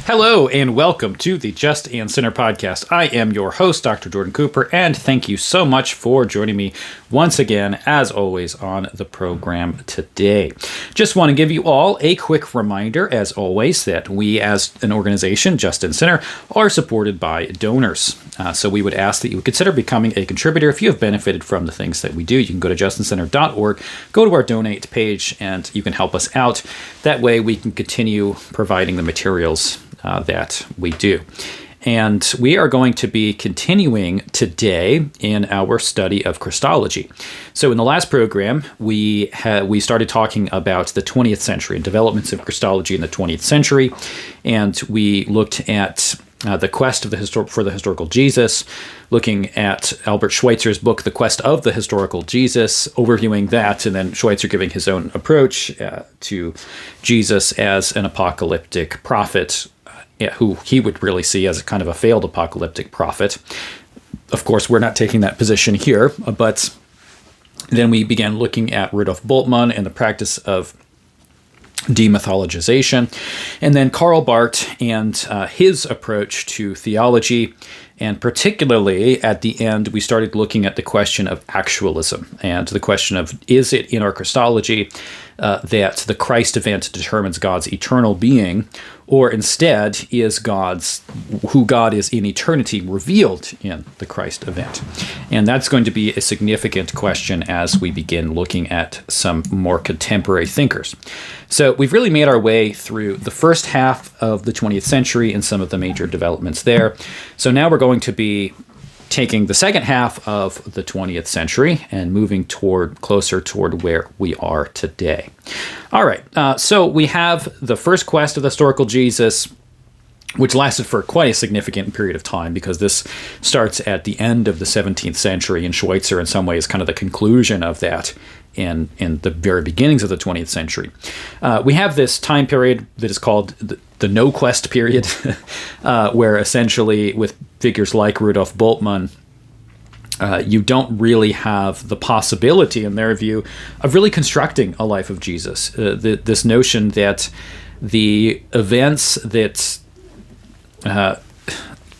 Hello and welcome to the Just and Sinner podcast. I am your host, Dr. Jordan Cooper, and thank you so much for joining me once again, as always, on the program today. Just want to give you all a quick reminder, as always, that we as an organization, Just and Sinner, are supported by donors. So we would ask that you would consider becoming a contributor. If you have benefited from the things that we do, you can go to justandsinner.org, go to our donate page, and you can help us out. That way we can continue providing the materials that we do. And we are going to be continuing today in our study of Christology. So in the last program, we started talking about the 20th century and developments of Christology in the 20th century. And we looked at the quest of for the historical Jesus, looking at Albert Schweitzer's book, The Quest of the Historical Jesus, overviewing that, and then Schweitzer giving his own approach to Jesus as an apocalyptic prophet, who he would really see as a kind of a failed apocalyptic prophet. Of course, we're not taking that position here, but then we began looking at Rudolf Bultmann and the practice of demythologization, and then Karl Barth and his approach to theology. And particularly at the end, we started looking at the question of actualism and the question of, is it in our Christology that the Christ event determines God's eternal being, or instead is who God is in eternity revealed in the Christ event? And that's going to be a significant question as we begin looking at some more contemporary thinkers. So we've really made our way through the first half of the 20th century and some of the major developments there. So now we're going to be taking the second half of the 20th century and moving closer toward where we are today. All right, so we have the first quest of the historical Jesus, which lasted for quite a significant period of time, because this starts at the end of the 17th century, and Schweitzer in some ways kind of the conclusion of that in the very beginnings of the 20th century. We have this time period that is called the no-quest period, where essentially with figures like Rudolf Bultmann, you don't really have the possibility, in their view, of really constructing a life of Jesus. This notion that the events that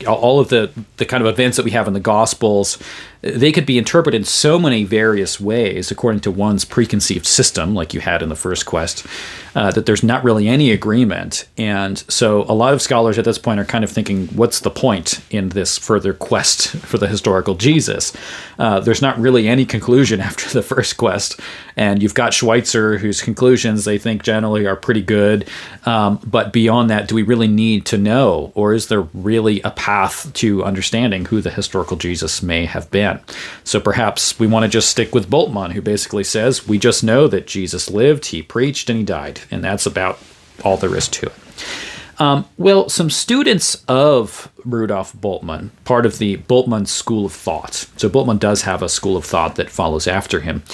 all of the kind of events that we have in the Gospels, they could be interpreted in so many various ways according to one's preconceived system, like you had in the first quest, that there's not really any agreement. And so a lot of scholars at this point are kind of thinking, what's the point in this further quest for the historical Jesus? There's not really any conclusion after the first quest. And you've got Schweitzer, whose conclusions they think generally are pretty good. But beyond that, do we really need to know? Or is there really a path to understanding who the historical Jesus may have been? So perhaps we want to just stick with Bultmann, who basically says, we just know that Jesus lived, he preached, and he died. And that's about all there is to it. Well, some students of Rudolf Bultmann, part of the Bultmann school of thought, so Bultmann does have a school of thought that follows after him,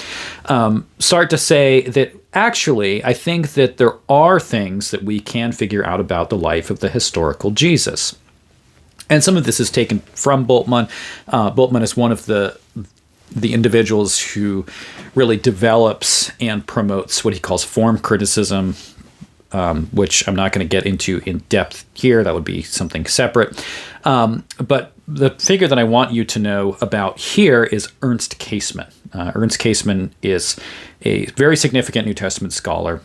start to say that actually, I think that there are things that we can figure out about the life of the historical Jesus. And some of this is taken from Bultmann. Bultmann is one of the individuals who really develops and promotes what he calls form criticism, which I'm not going to get into in depth here. That would be something separate. But the figure that I want you to know about here is Ernst Käsemann. Ernst Käsemann is a very significant New Testament scholar.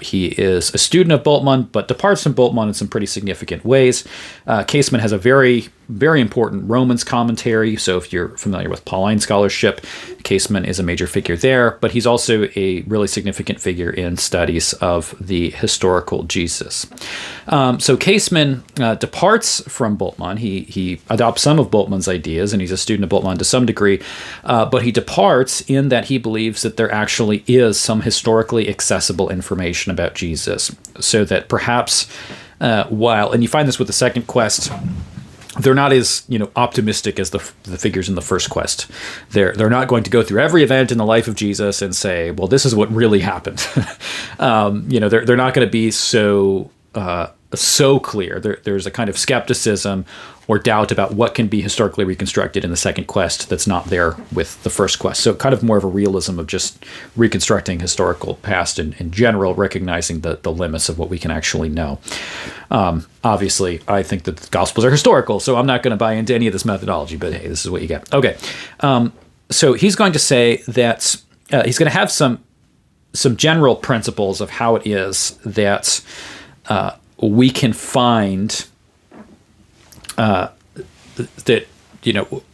He is a student of Bultmann, but departs from Bultmann in some pretty significant ways. Käsemann has a very, very important Romans commentary, so if you're familiar with Pauline scholarship, Käsemann is a major figure there, but he's also a really significant figure in studies of the historical Jesus. So Käsemann departs from Bultmann. He adopts some of Bultmann's ideas, and he's a student of Bultmann to some degree, but he departs in that he believes that there actually is some historically accessible information about Jesus, so that perhaps and you find this with the second quest, they're not as optimistic as the figures in the first quest. They're not going to go through every event in the life of Jesus and say, well, this is what really happened. They're not going to be so clear. There's a kind of skepticism or doubt about what can be historically reconstructed in the second quest that's not there with the first quest. So kind of more of a realism of just reconstructing historical past in general, recognizing the limits of what we can actually know. Obviously, I think that the Gospels are historical, so I'm not going to buy into any of this methodology, but hey, this is what you get. Okay, so he's going to say that he's going to have some general principles of how it is that we can find that,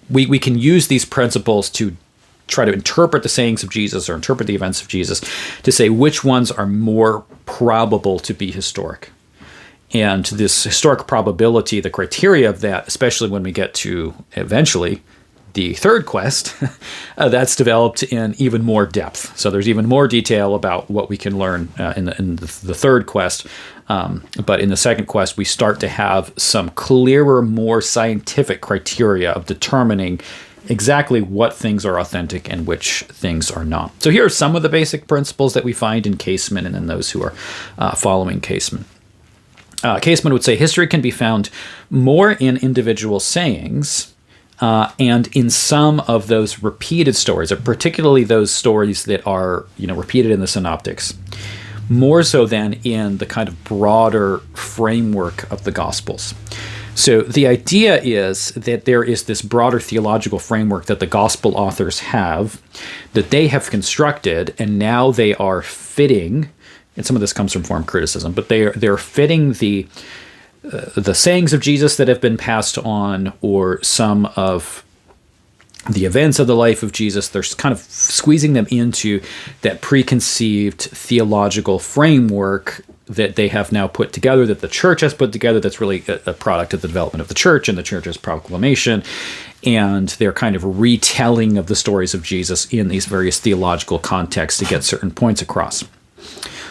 we can use these principles to try to interpret the sayings of Jesus or interpret the events of Jesus to say which ones are more probable to be historic. And this historic probability, the criteria of that, especially when we get to eventually the third quest, that's developed in even more depth. So there's even more detail about what we can learn in the third quest. But in the second quest, we start to have some clearer, more scientific criteria of determining exactly what things are authentic and which things are not. So here are some of the basic principles that we find in Käsemann and then those who are following Käsemann. Käsemann would say history can be found more in individual sayings and in some of those repeated stories, or particularly those stories that are, repeated in the synoptics, more so than in the kind of broader framework of the Gospels. So the idea is that there is this broader theological framework that the Gospel authors have, that they have constructed, and now they are fitting, and some of this comes from form criticism, but they're fitting the sayings of Jesus that have been passed on, or some of the events of the life of Jesus. They're kind of squeezing them into that preconceived theological framework that they have now put together, that the church has put together, that's really a product of the development of the church and the church's proclamation. And they're kind of retelling of the stories of Jesus in these various theological contexts to get certain points across.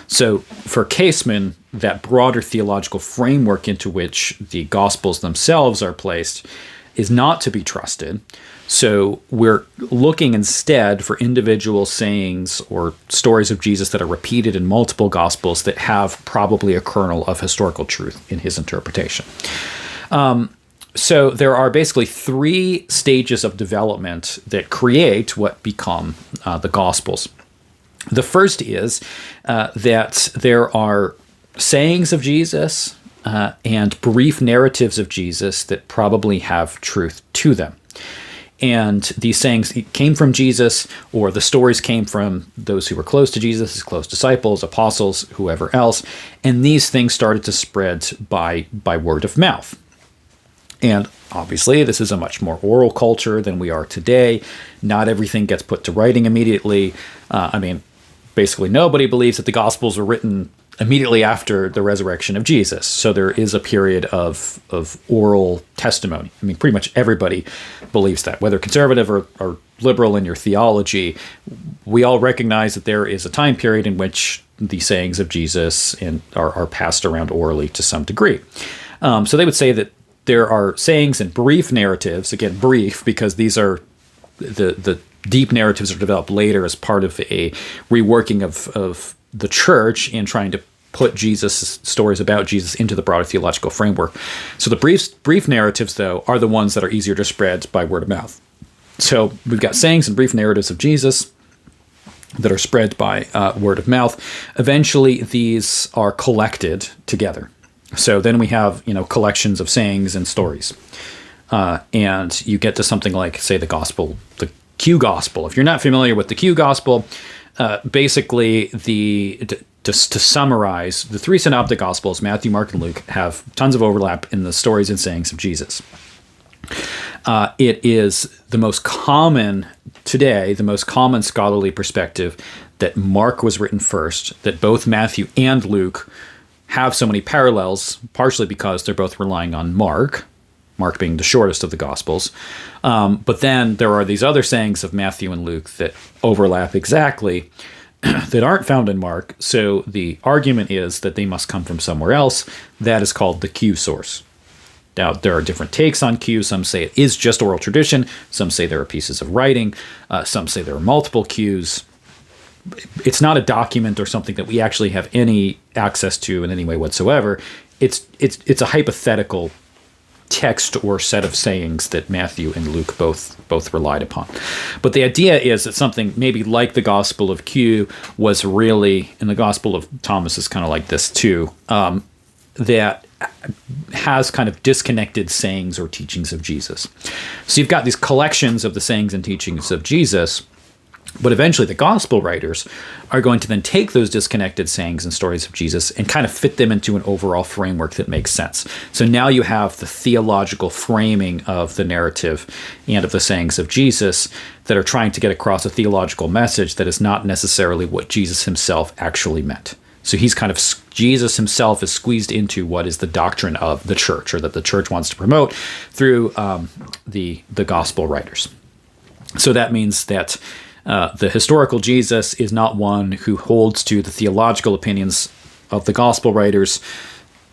So for Käsemann, that broader theological framework into which the Gospels themselves are placed is not to be trusted. So we're looking instead for individual sayings or stories of Jesus that are repeated in multiple Gospels that have probably a kernel of historical truth in his interpretation. So there are basically three stages of development that create what become the Gospels. The first is that there are sayings of Jesus and brief narratives of Jesus that probably have truth to them. And these sayings came from Jesus, or the stories came from those who were close to Jesus, his close disciples, apostles, whoever else. And these things started to spread by word of mouth. And obviously, this is a much more oral culture than we are today. Not everything gets put to writing immediately. Basically nobody believes that the Gospels were written immediately after the resurrection of Jesus. So there is a period of oral testimony. Pretty much everybody believes that, whether conservative or liberal in your theology. We all recognize that there is a time period in which the sayings of Jesus are passed around orally to some degree. So they would say that there are sayings and brief narratives, again, brief, because these are the deep narratives are developed later as part of a reworking of the church in trying to put Jesus, stories about Jesus, into the broader theological framework. So the brief narratives, though, are the ones that are easier to spread by word of mouth. So we've got sayings and brief narratives of Jesus that are spread by word of mouth. Eventually, these are collected together. So then we have, collections of sayings and stories. And you get to something like, say, the Q Gospel. If you're not familiar with the Q Gospel, basically just to summarize, the three synoptic Gospels, Matthew, Mark, and Luke, have tons of overlap in the stories and sayings of Jesus. It is the most common scholarly perspective that Mark was written first, that both Matthew and Luke have so many parallels, partially because they're both relying on Mark being the shortest of the Gospels. But then there are these other sayings of Matthew and Luke that overlap exactly, that aren't found in Mark. So the argument is that they must come from somewhere else. That is called the Q source. Now, there are different takes on Q. Some say it is just oral tradition. Some say there are pieces of writing. Some say there are multiple Qs. It's not a document or something that we actually have any access to in any way whatsoever. It's a hypothetical text or set of sayings that Matthew and Luke both relied upon. But the idea is that something maybe like the Gospel of Q was really, and the Gospel of Thomas is kind of like this too, that has kind of disconnected sayings or teachings of Jesus. So you've got these collections of the sayings and teachings of Jesus, but eventually the gospel writers are going to then take those disconnected sayings and stories of Jesus and kind of fit them into an overall framework that makes sense. So now you have the theological framing of the narrative and of the sayings of Jesus that are trying to get across a theological message that is not necessarily what Jesus himself actually meant. So he's kind of, Jesus himself is squeezed into what is the doctrine of the church, or that the church wants to promote through the gospel writers. So that means that the historical Jesus is not one who holds to the theological opinions of the gospel writers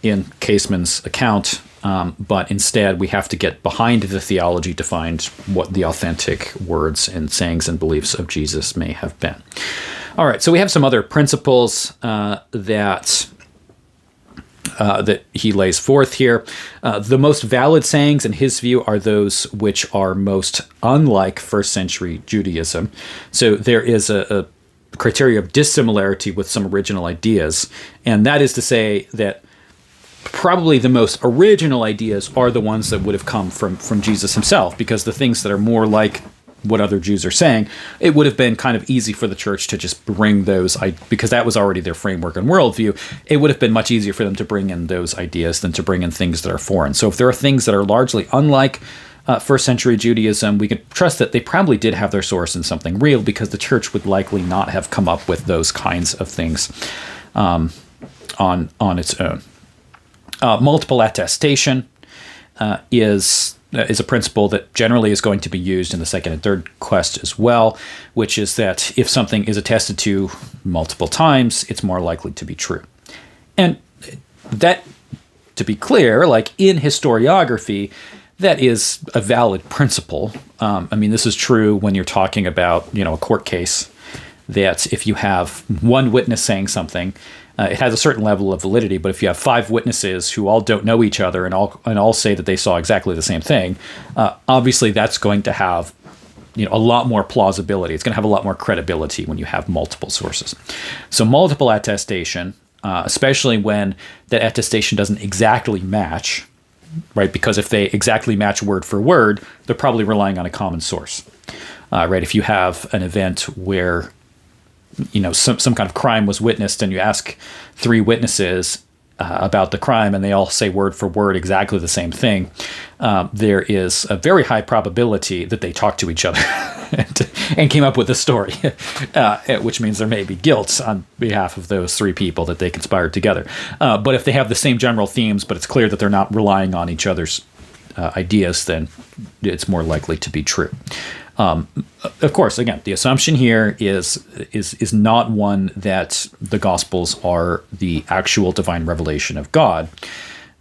in Käsemann's account, but instead we have to get behind the theology to find what the authentic words and sayings and beliefs of Jesus may have been. All right, so we have some other principles that he lays forth here. The most valid sayings in his view are those which are most unlike first century Judaism. So there is a criteria of dissimilarity with some original ideas, and that is to say that probably the most original ideas are the ones that would have come from Jesus himself, because the things that are more like what other Jews are saying, it would have been kind of easy for the church to just bring those, because that was already their framework and worldview. It would have been much easier for them to bring in those ideas than to bring in things that are foreign. So if there are things that are largely unlike first century Judaism, we could trust that they probably did have their source in something real, because the church would likely not have come up with those kinds of things on its own. Multiple attestation is a principle that generally is going to be used in the second and third quest as well, which is that if something is attested to multiple times, it's more likely to be true. And that, to be clear, like in historiography, that is a valid principle. I mean, this is true when you're talking about, a court case, that if you have one witness saying something, it has a certain level of validity. But if you have 5 witnesses who all don't know each other and all say that they saw exactly the same thing, obviously that's going to have a lot more plausibility. It's going to have a lot more credibility when you have multiple sources. So multiple attestation, especially when that attestation doesn't exactly match, right? Because if they exactly match word for word, they're probably relying on a common source, right? If you have an event where some kind of crime was witnessed, and you ask 3 witnesses about the crime, and they all say word for word exactly the same thing, there is a very high probability that they talked to each other and came up with a story, which means there may be guilt on behalf of those 3 people that they conspired together. But if they have the same general themes, but it's clear that they're not relying on each other's ideas, then it's more likely to be true. Of course, again, the assumption here is not one that the Gospels are the actual divine revelation of God,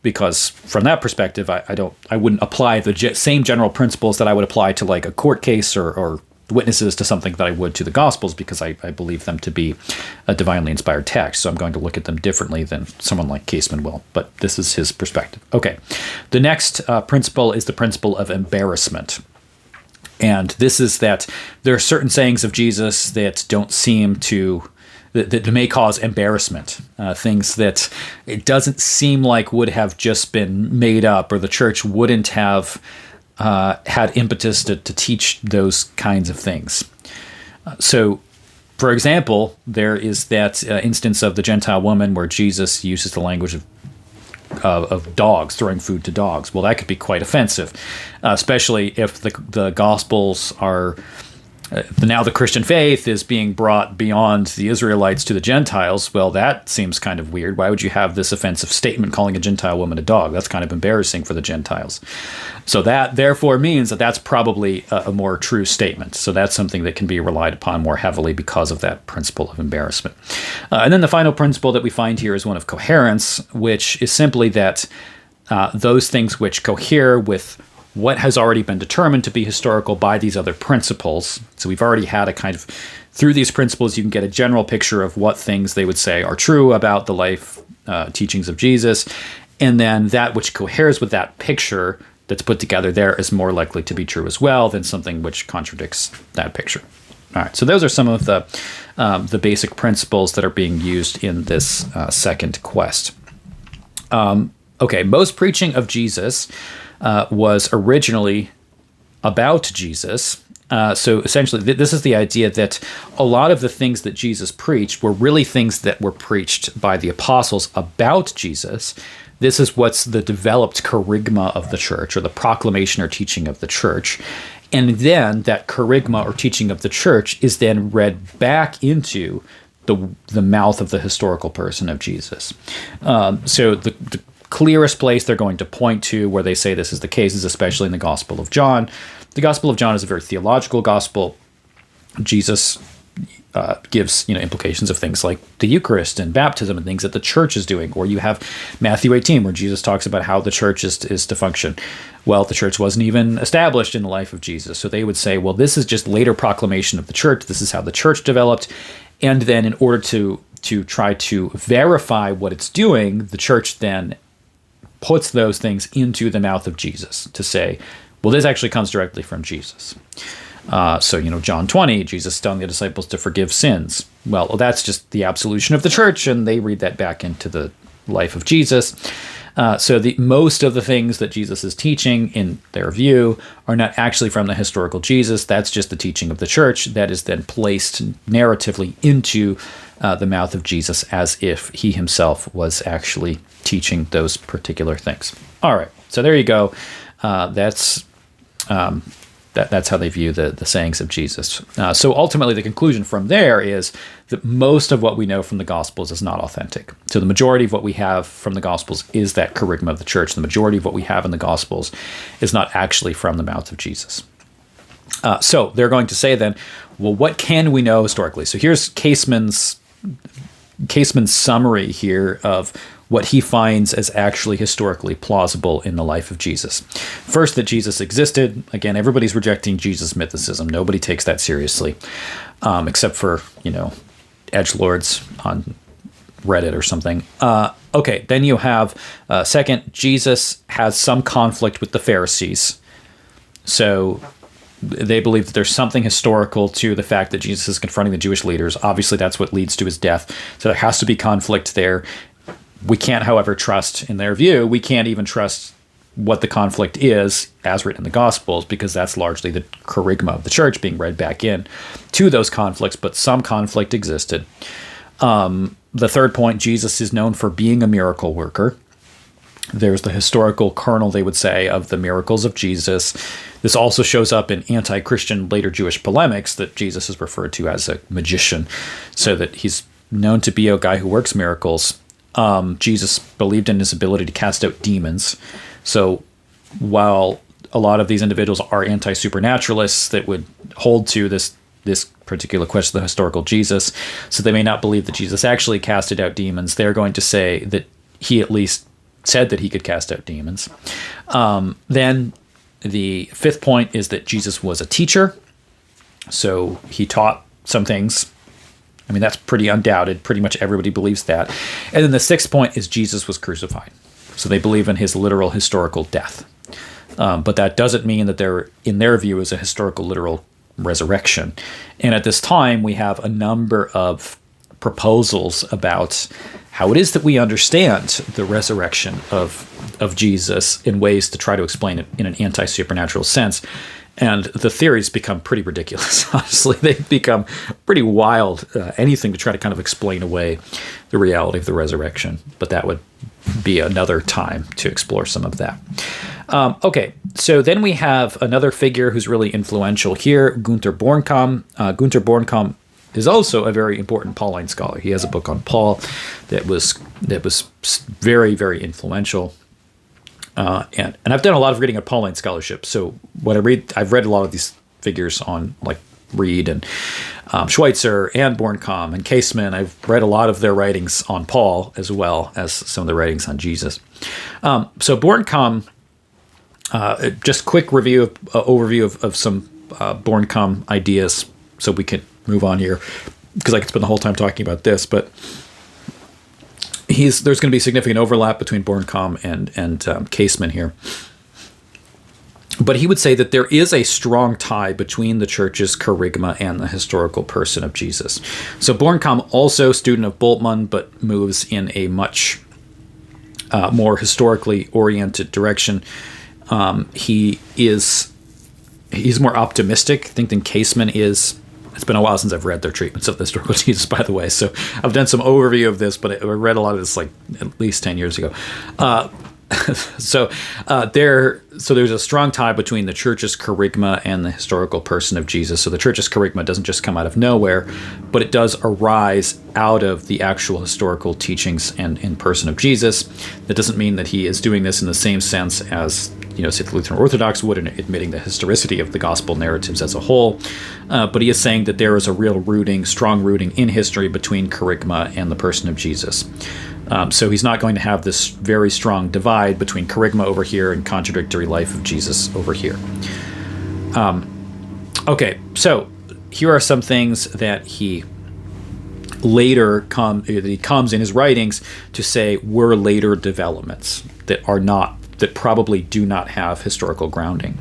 because from that perspective, I wouldn't apply the same general principles that I would apply to like a court case or witnesses to something that I would to the Gospels, because I believe them to be a divinely inspired text. So I'm going to look at them differently than someone like Käsemann will, but this is his perspective. Okay, the next principle is the principle of embarrassment. And this is that there are certain sayings of Jesus that don't seem to, that may cause embarrassment, things that it doesn't seem like would have just been made up, or the church wouldn't have had impetus to teach those kinds of things. So, for example, there is that instance of the Gentile woman where Jesus uses the language of dogs, throwing food to dogs. Well, that could be quite offensive, especially if the Gospels are now the Christian faith is being brought beyond the Israelites to the Gentiles. Well, that seems kind of weird. Why would you have this offensive statement calling a Gentile woman a dog? That's kind of embarrassing for the Gentiles. So that therefore means that that's probably a more true statement. So that's something that can be relied upon more heavily because of that principle of embarrassment. And then the final principle that we find here is one of coherence, which is simply that those things which cohere with what has already been determined to be historical by these other principles. So we've already had a kind of, through these principles, you can get a general picture of what things they would say are true about the life teachings of Jesus. And then that which coheres with that picture that's put together there is more likely to be true as well than something which contradicts that picture. All right, so those are some of the basic principles that are being used in this second quest. Okay, most preaching of Jesus was originally about Jesus. So essentially, this is the idea that a lot of the things that Jesus preached were really things that were preached by the apostles about Jesus. This is what's the developed kerygma of the church, or the proclamation or teaching of the church. And then that kerygma or teaching of the church is then read back into the mouth of the historical person of Jesus. So the clearest place they're going to point to where they say this is the case is especially in the Gospel of John. The Gospel of John is a very theological gospel. Jesus gives implications of things like the Eucharist and baptism and things that the church is doing. Or you have Matthew 18, where Jesus talks about how the church is to function. Well, the church wasn't even established in the life of Jesus. So they would say, well, this is just later proclamation of the church. This is how the church developed. And then in order to try to verify what it's doing, the church then puts those things into the mouth of Jesus to say, well, this actually comes directly from Jesus. So, John 20, Jesus telling the disciples to forgive sins. Well, that's just the absolution of the church, and they read that back into the life of Jesus. So most of the things that Jesus is teaching, in their view, are not actually from the historical Jesus. That's just the teaching of the church that is then placed narratively into the mouth of Jesus as if he himself was actually teaching those particular things. All right, so there you go. That's how they view the sayings of Jesus. So ultimately, the conclusion from there is that most of what we know from the Gospels is not authentic. So the majority of what we have from the Gospels is that kerygma of the church. The majority of what we have in the Gospels is not actually from the mouth of Jesus. So they're going to say then, well, what can we know historically? So here's Käsemann's summary here of what he finds as actually historically plausible in the life of Jesus. First, that Jesus existed. Again, everybody's rejecting Jesus mythicism. Nobody takes that seriously, except for, edgelords on Reddit or something. Okay, then you have, second, Jesus has some conflict with the Pharisees. So they believe that there's something historical to the fact that Jesus is confronting the Jewish leaders. Obviously, that's what leads to his death. So there has to be conflict there. We can't, however, trust, in their view, we can't even trust what the conflict is as written in the Gospels, because that's largely the kerygma of the church being read back in to those conflicts, but some conflict existed. The third point, Jesus is known for being a miracle worker. There's the historical kernel, they would say, of the miracles of Jesus. This also shows up in anti-Christian later Jewish polemics that Jesus is referred to as a magician, so that he's known to be a guy who works miracles. Jesus believed in his ability to cast out demons. So while a lot of these individuals are anti-supernaturalists that would hold to this particular question of the historical Jesus, so they may not believe that Jesus actually casted out demons, they're going to say that he at least said that he could cast out demons. Then the fifth point is that Jesus was a teacher. So he taught some things. I mean, that's pretty undoubted. Pretty much everybody believes that. And then the sixth point is Jesus was crucified. So they believe in his literal historical death. But that doesn't mean that there, in their view, is a historical literal resurrection. And at this time, we have a number of proposals about how it is that we understand the resurrection of Jesus in ways to try to explain it in an anti-supernatural sense. And the theories become pretty ridiculous, honestly. They become pretty wild, anything to try to kind of explain away the reality of the resurrection. But that would be another time to explore some of that. Okay, so then we have another figure who's really influential here, Gunter Bornkamm. Gunter Bornkamm is also a very important Pauline scholar. He has a book on Paul that was very, very influential. And I've done a lot of reading on Pauline scholarship. So what I've read a lot of these figures on like Reed and Schweitzer and Bornkamm and Käsemann. I've read a lot of their writings on Paul as well as some of the writings on Jesus. So Bornkamm, just quick overview of some Bornkamm ideas, so we can move on here because I could spend the whole time talking about this. But there's going to be significant overlap between Bornkamm and Käsemann here. But he would say that there is a strong tie between the church's kerygma and the historical person of Jesus. So Bornkamm, also student of Moltmann, but moves in a much more historically oriented direction. He's more optimistic, I think, than Käsemann is. It's been a while since I've read their treatments of the historical Jesus, by the way. So I've done some overview of this, but I read a lot of this like at least 10 years ago. So there's a strong tie between the church's kerygma and the historical person of Jesus. So the church's kerygma doesn't just come out of nowhere, but it does arise out of the actual historical teachings and in person of Jesus. That doesn't mean that he is doing this in the same sense as, say, the Lutheran Orthodox would, in admitting the historicity of the gospel narratives as a whole. But he is saying that there is a real strong rooting in history between kerygma and the person of Jesus. So he's not going to have this very strong divide between kerygma over here and contradictory life of Jesus over here. Okay, so here are some things that he later comes in his writings to say were later developments that probably do not have historical grounding.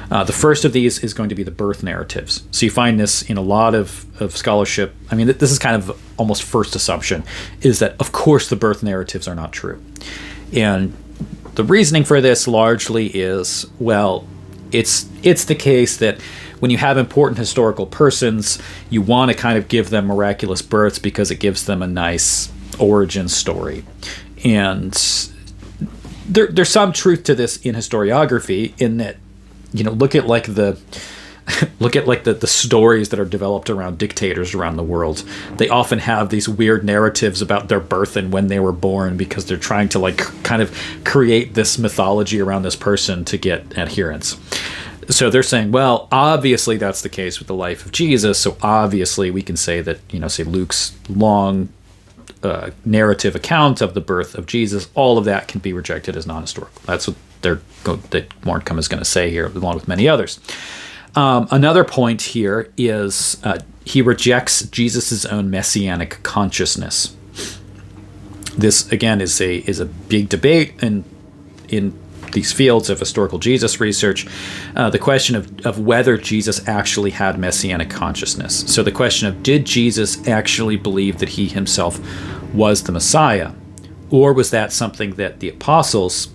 The first of these is going to be the birth narratives. So you find this in a lot of scholarship. I mean, this is kind of almost first assumption, is that, of course, the birth narratives are not true. And the reasoning for this largely is, well, it's the case that when you have important historical persons, you want to kind of give them miraculous births because it gives them a nice origin story. And there's some truth to this in historiography, in that, look at the stories that are developed around dictators around the world. They often have these weird narratives about their birth and when they were born, because they're trying to kind of create this mythology around this person to get adherents. So they're saying, well, obviously that's the case with the life of Jesus. So obviously we can say that, say Luke's long narrative account of the birth of Jesus, all of that can be rejected as non-historical. That's what that Bornkamm is going to say here, along with many others. Another point here is he rejects Jesus' own messianic consciousness. This again is a big debate in these fields of historical Jesus research, the question of whether Jesus actually had messianic consciousness. So the question of, did Jesus actually believe that he himself was the Messiah, or was that something that the apostles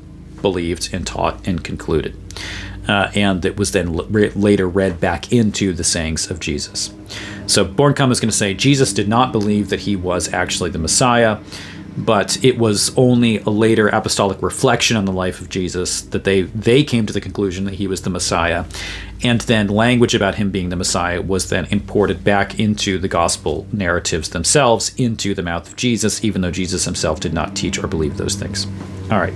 believed and taught and concluded, and that was then later read back into the sayings of Jesus? So Bornkamm is going to say Jesus did not believe that he was actually the Messiah, but it was only a later apostolic reflection on the life of Jesus that they came to the conclusion that he was the Messiah, and then language about him being the Messiah was then imported back into the gospel narratives themselves, into the mouth of Jesus, even though Jesus himself did not teach or believe those things. All right,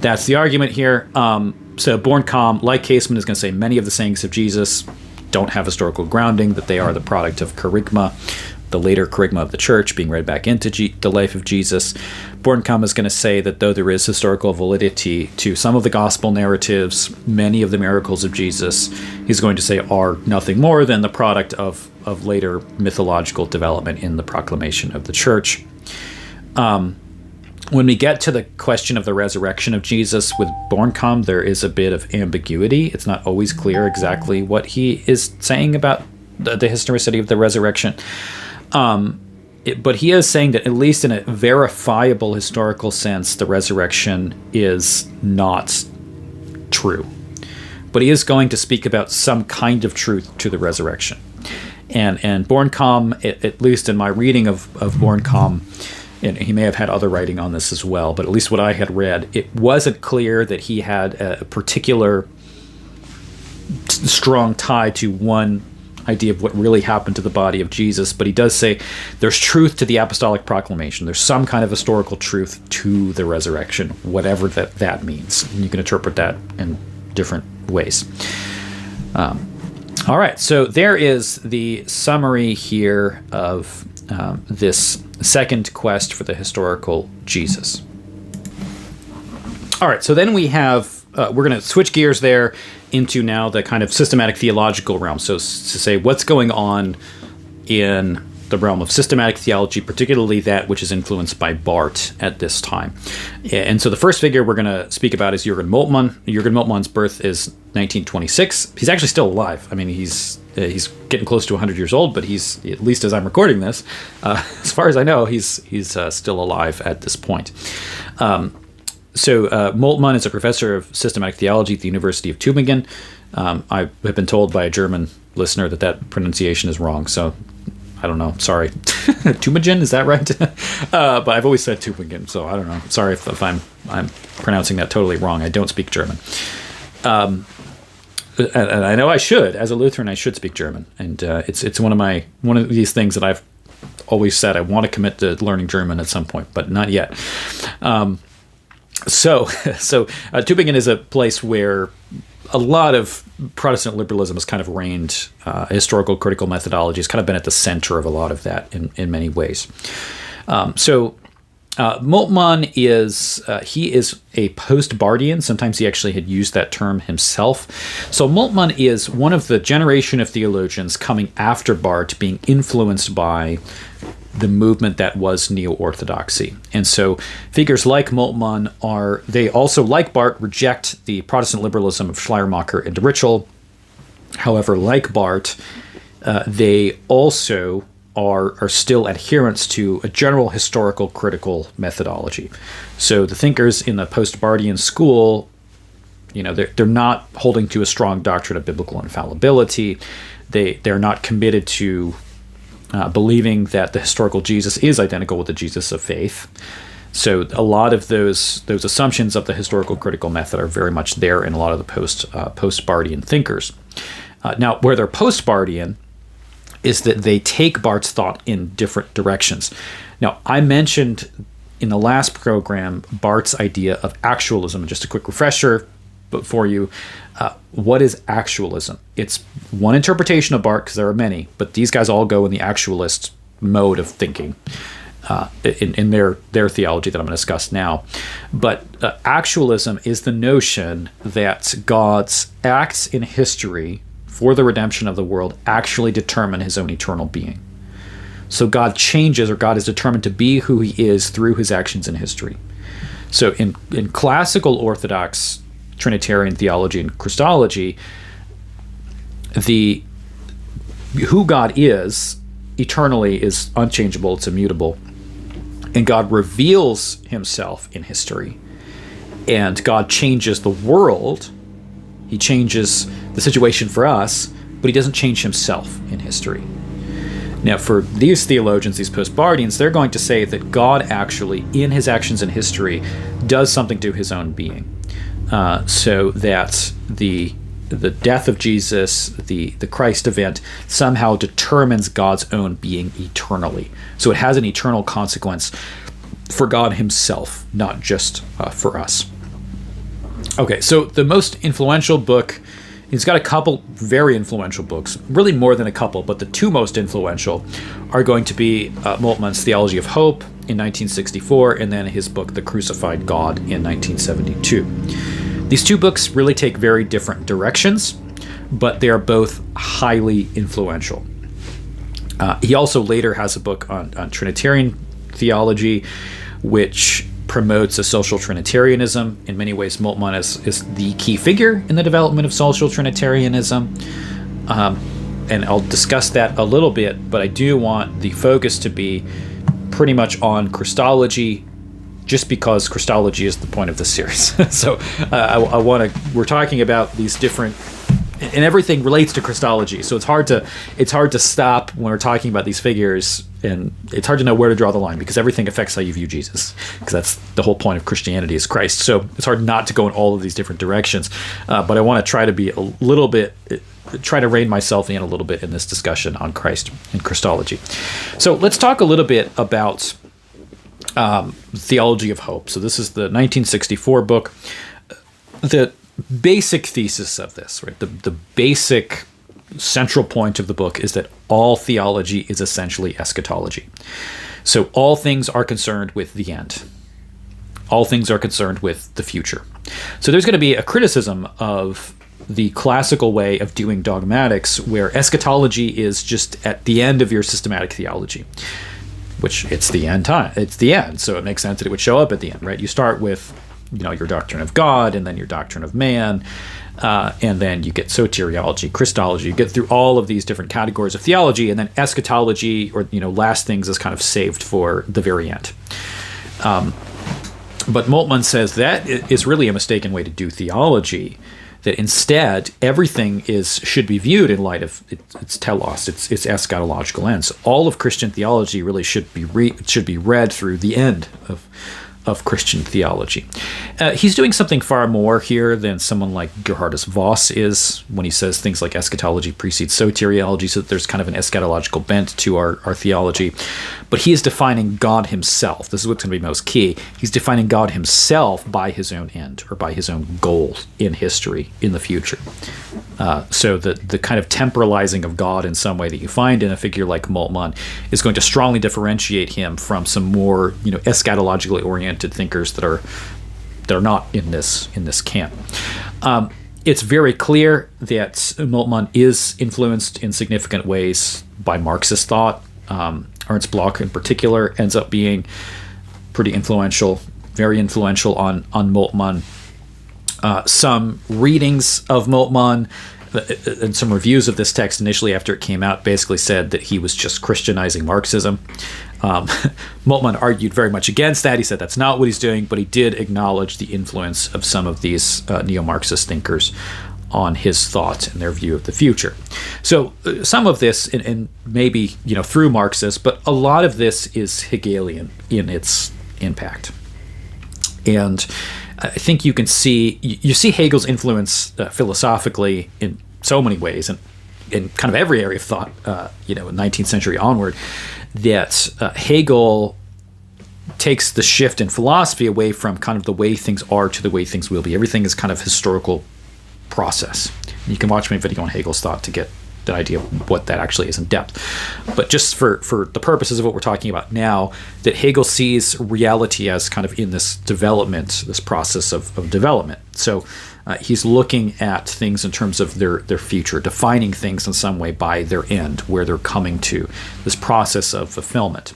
that's the argument here. So Bornkamm, like Käsemann, is going to say many of the sayings of Jesus don't have historical grounding, that they are the product of kerygma, the later kerygma of the church being read back into the life of Jesus. Bornkamm is going to say that though there is historical validity to some of the gospel narratives, many of the miracles of Jesus, he's going to say, are nothing more than the product of later mythological development in the proclamation of the church. When we get to the question of the resurrection of Jesus with Bornkamm, there is a bit of ambiguity. It's not always clear exactly what he is saying about the historicity of the resurrection. But he is saying that, at least in a verifiable historical sense, the resurrection is not true. But he is going to speak about some kind of truth to the resurrection. And Bornkamm, at least in my reading of Bornkamm, and he may have had other writing on this as well, but at least what I had read, it wasn't clear that he had a particular strong tie to one idea of what really happened to the body of Jesus. But he does say there's truth to the apostolic proclamation. There's some kind of historical truth to the resurrection, whatever that means. And you can interpret that in different ways. All right, so there is the summary here of this second quest for the historical Jesus. All right, so then we have, we're going to switch gears there into now the kind of systematic theological realm. So to say what's going on in the realm of systematic theology, particularly that which is influenced by Barth at this time. And so the first figure we're going to speak about is Jurgen Moltmann. Jurgen Moltmann's birth is 1926. He's actually still alive. I mean, he's getting close to 100 years old, but he's, at least as I'm recording this, as far as I know, he's still alive at this point. So Moltmann is a professor of systematic theology at the University of Tübingen. I have been told by a German listener that pronunciation is wrong, so I don't know. Sorry. Tübingen, is that right? But I've always said Tübingen, so I don't know. Sorry if I'm pronouncing that totally wrong. I don't speak German. And I know I should. As a Lutheran, I should speak German, and it's one of these things that I've always said I want to commit to learning German at some point, but not yet. So Tübingen is a place where a lot of Protestant liberalism has kind of reigned. Historical critical methodology has kind of been at the center of a lot of that in many ways. Moltmann is a post-Barthian. Sometimes he actually had used that term himself. So Moltmann is one of the generation of theologians coming after Barth, being influenced by the movement that was neo-orthodoxy. And so figures like Moltmann they also, like Barth, reject the Protestant liberalism of Schleiermacher and Ritschl. However, like Barth, they also are still adherents to a general historical critical methodology. So the thinkers in the post-Barthian school, they're not holding to a strong doctrine of biblical infallibility. They're not committed to believing that the historical Jesus is identical with the Jesus of faith. So a lot of those assumptions of the historical critical method are very much there in a lot of the post-Barthian thinkers. Now, where they're post-Barthian is that they take Barth's thought in different directions. Now, I mentioned in the last program Barth's idea of actualism. Just a quick refresher for you. What is actualism? It's one interpretation of Barth, because there are many, but these guys all go in the actualist mode of thinking in their theology that I'm going to discuss now. But actualism is the notion that God's acts in history for the redemption of the world actually determine his own eternal being. So God changes, or God is determined to be who he is through his actions in history. So in classical Orthodox Trinitarian theology and Christology, who God is eternally is unchangeable, it's immutable, and God reveals himself in history, and God changes the world. He changes the situation for us, but he doesn't change himself in history. Now, for these theologians, these post-Barthians, they're going to say that God actually, in his actions in history, does something to his own being. So that the death of Jesus, the Christ event, somehow determines God's own being eternally. So it has an eternal consequence for God himself, not just for us. Okay, so the most influential book, he's got a couple very influential books, really more than a couple, but the two most influential are going to be Moltmann's Theology of Hope in 1964, and then his book, The Crucified God, in 1972. These two books really take very different directions, but they are both highly influential. He also later has a book on Trinitarian theology, which promotes a social Trinitarianism. In many ways, Moltmann is the key figure in the development of social Trinitarianism. And I'll discuss that a little bit, but I do want the focus to be pretty much on Christology, just because Christology is the point of this series. So we're talking about these different, and everything relates to Christology. So it's hard to stop when we're talking about these figures, and it's hard to know where to draw the line, because everything affects how you view Jesus, because that's the whole point of Christianity is Christ. So it's hard not to go in all of these different directions. But I want to try to be a little bit, try to rein myself in a little bit in this discussion on Christ and Christology. So let's talk a little bit about Theology of Hope. So this is the 1964 book. The basic thesis of this, right? The basic central point of the book is that all theology is essentially eschatology. So all things are concerned with the end. All things are concerned with the future. So there's going to be a criticism of the classical way of doing dogmatics, where eschatology is just at the end of your systematic theology, which it's the end time. It's the end, so it makes sense that it would show up at the end, right? You start with, your doctrine of God, and then your doctrine of man, and then you get soteriology, Christology. You get through all of these different categories of theology, and then eschatology, or last things, is kind of saved for the very end. But Moltmann says that is really a mistaken way to do theology. That instead, everything should be viewed in light of its telos, its eschatological ends. All of Christian theology really should be read through the end of Christian theology. He's doing something far more here than someone like Gerhardus Voss is when he says things like eschatology precedes soteriology, so that there's kind of an eschatological bent to our theology. But he is defining God himself. This is what's going to be most key. He's defining God himself by his own end, or by his own goal in history, in the future. So the kind of temporalizing of God in some way that you find in a figure like Moltmann is going to strongly differentiate him from some more eschatologically oriented thinkers that are not in this camp. It's very clear that Moltmann is influenced in significant ways by Marxist thought. Ernst Bloch in particular ends up being pretty influential, very influential on Moltmann. Some readings of Moltmann and some reviews of this text initially after it came out basically said that he was just Christianizing Marxism. Moltmann argued very much against that. He said that's not what he's doing, but he did acknowledge the influence of some of these neo-Marxist thinkers on his thought and their view of the future. So some of this, and maybe through Marxists, but a lot of this is Hegelian in its impact. And I think you can see Hegel's influence philosophically in so many ways, and in kind of every area of thought, 19th century onward, that Hegel takes the shift in philosophy away from kind of the way things are to the way things will be. Everything is kind of historical process. And you can watch my video on Hegel's thought to get the idea of what that actually is in depth. But just for the purposes of what we're talking about now, that Hegel sees reality as kind of in this development, this process of development. So he's looking at things in terms of their future, defining things in some way by their end, where they're coming to, this process of fulfillment.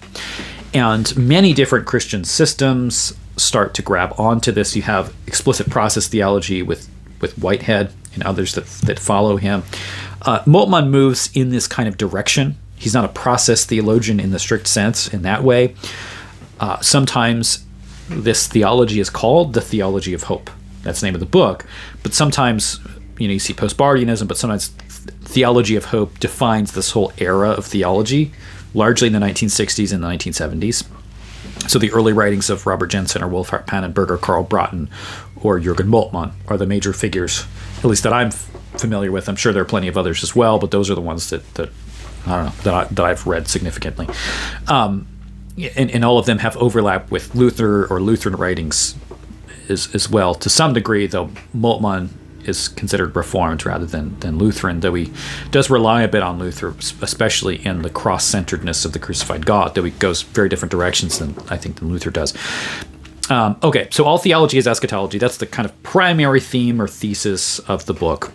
And many different Christian systems start to grab onto this. You have explicit process theology with Whitehead and others that follow him. Moltmann moves in this kind of direction. He's not a process theologian in the strict sense in that way. Sometimes this theology is called the Theology of Hope. That's the name of the book. But sometimes, you see postbardianism, but sometimes Theology of Hope defines this whole era of theology, largely in the 1960s and the 1970s. So the early writings of Robert Jensen or Wolfhart Pannenberg or Karl Bratten or Jurgen Moltmann are the major figures, at least that I'm familiar with. I'm sure there are plenty of others as well, but those are the ones that I don't know, that I've read significantly. And all of them have overlap with Luther or Lutheran writings as well. To some degree, though, Moltmann is considered Reformed rather than Lutheran, though he does rely a bit on Luther, especially in the cross-centeredness of the crucified God, though he goes very different directions than Luther does. Okay, so all theology is eschatology. That's the kind of primary theme or thesis of the book.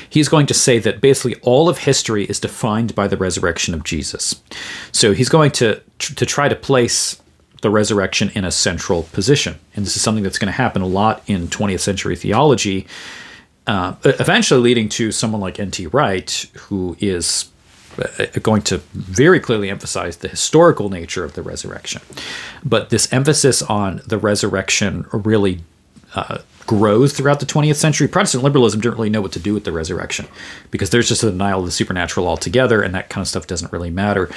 He's going to say that basically all of history is defined by the resurrection of Jesus. So he's going to try to place the resurrection in a central position. And this is something that's going to happen a lot in 20th century theology, eventually leading to someone like N.T. Wright, who is going to very clearly emphasize the historical nature of the resurrection. But this emphasis on the resurrection really grows throughout the 20th century. Protestant liberalism didn't really know what to do with the resurrection because there's just a denial of the supernatural altogether, and that kind of stuff doesn't really matter.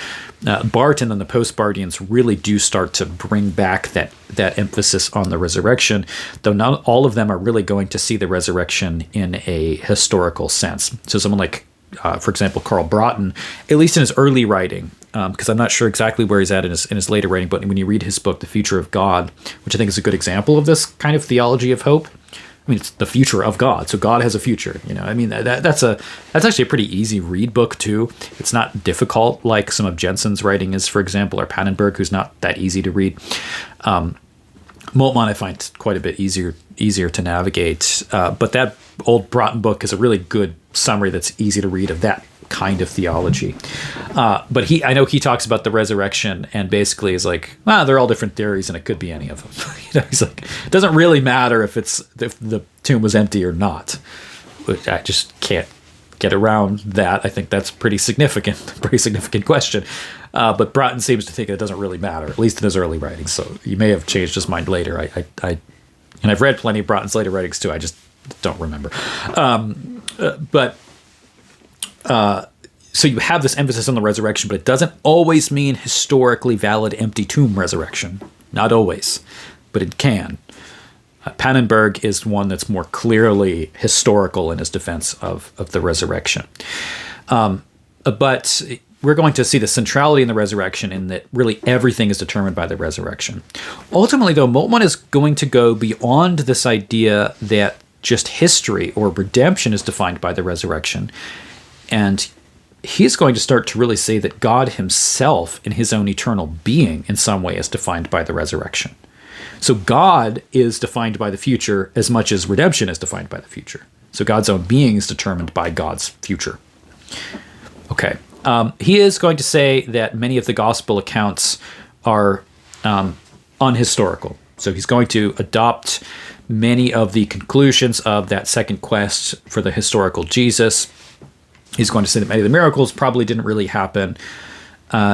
Barth and then the post-Barthians really do start to bring back that emphasis on the resurrection, though not all of them are really going to see the resurrection in a historical sense. So someone like, for example, Karl Bratten, at least in his early writing, because I'm not sure exactly where he's at in his later writing, but when you read his book, The Future of God, which I think is a good example of this kind of theology of hope. I mean, it's the future of God, so God has a future. I mean, that's actually a pretty easy read book too. It's not difficult like some of Jensen's writing is, for example, or Pannenberg, who's not that easy to read. Moltmann I find quite a bit easier to navigate, but that old Broughton book is a really good summary that's easy to read of that kind of theology. But I know he talks about the resurrection and basically is like, well, they're all different theories and it could be any of them. He's like, it doesn't really matter if the tomb was empty or not. I just can't get around that. I think that's pretty significant question. But Broughton seems to think it doesn't really matter, at least in his early writings. So he may have changed his mind later. And I've read plenty of Broughton's later writings too. I just don't remember. So you have this emphasis on the resurrection, but it doesn't always mean historically valid empty tomb resurrection. Not always, but it can. Pannenberg is one that's more clearly historical in his defense of the resurrection. But we're going to see the centrality in the resurrection in that really everything is determined by the resurrection. Ultimately, though, Moltmann is going to go beyond this idea that just history or redemption is defined by the resurrection. And he's going to start to really say that God himself in his own eternal being in some way is defined by the resurrection. So God is defined by the future as much as redemption is defined by the future. So God's own being is determined by God's future. Okay. He is going to say that many of the gospel accounts are unhistorical. So he's going to adopt many of the conclusions of that second quest for the historical Jesus. He's going to say that many of the miracles probably didn't really happen.